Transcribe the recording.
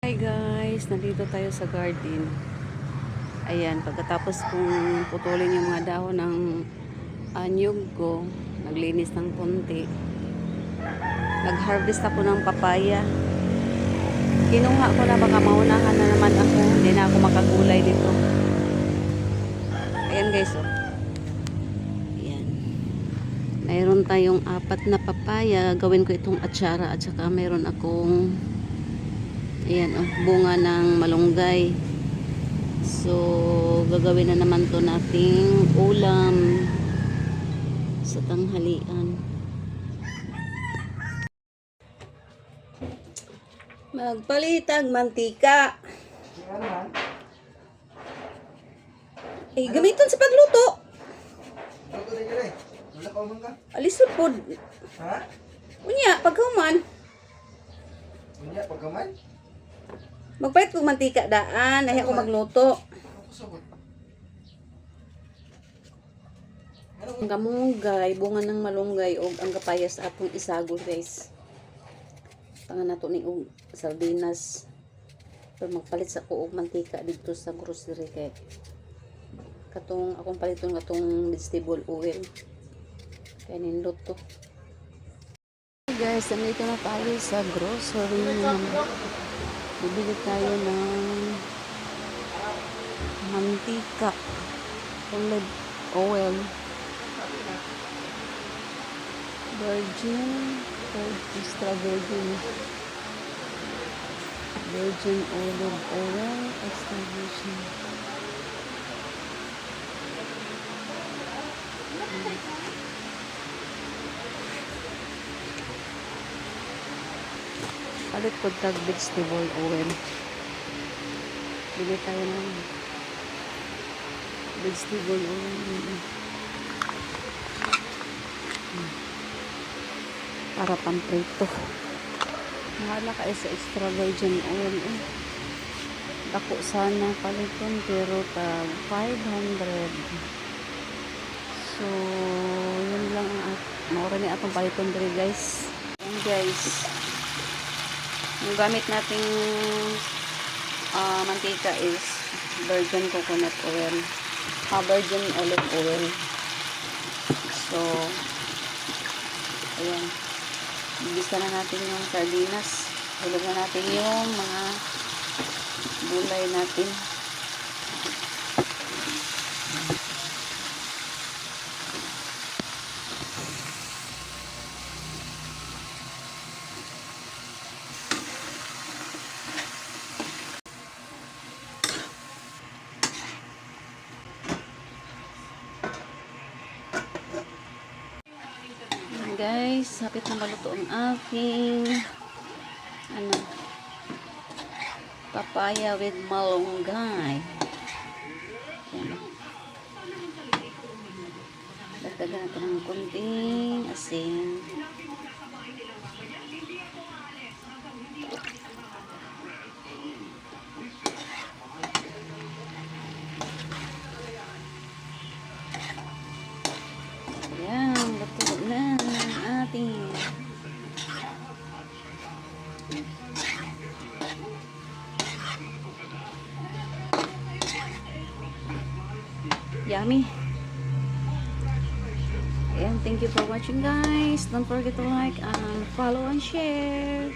Hi guys, nandito tayo sa garden. Ayan, pagkatapos kong putulin yung mga dahon ng anyug ko, naglinis ng konti. Nag-harvest ako ng papaya. Kinuha ko na, baka maunahan na naman ako. Hindi na ako makagulay dito. Ayan guys, oh. Ayan. Mayroon tayong 4 na papaya. Gawin ko itong atsara at saka mayroon akong ayan, oh, bunga ng malunggay. So, gagawin na naman to nating ulam sa tanghalian. Magpalitag mantika. Eh, gamiton sa pagluto. Alisod po. Ha? Unya, paghuman. Unya, pagkaman? Magpalit kong mantika daan. Ayaw ko magluto. Ang kamunggay, bunga ng malunggay o ang kapayas atong isagol guys. Tangan nato ni og sardinas. Pero magpalit sa ko og mantika dito sa grocery kay katong akong paliton katong vegetable oil. Kaya nindot to. Hey guys, nandito na tayo sa grocery. Bibili tayo ng mantika, olive oil, virgin, extra virgin, virgin olive oil, extra virgin. Palit ko tag vegetable oil. Bili tayo ng vegetable oil. Para pamprito. Mahala ka sa extra virgin oil. Dako sana paliton pero tag 500. So, yun lang ang maura ni atong paliton diri guys. Ayan guys. Yung gamit nating mantika is virgin coconut oil, virgin olive oil. So, ayan. Igisa na natin yung sardinas. Hulog na natin yung mga gulay natin. Guys, hapit na maluto ang aking papaya with malunggay. Yan. Dagdagan natin ng konting asin. Yan, luto na ang ating yummy. And thank you for watching guys. Don't forget to like and follow and share.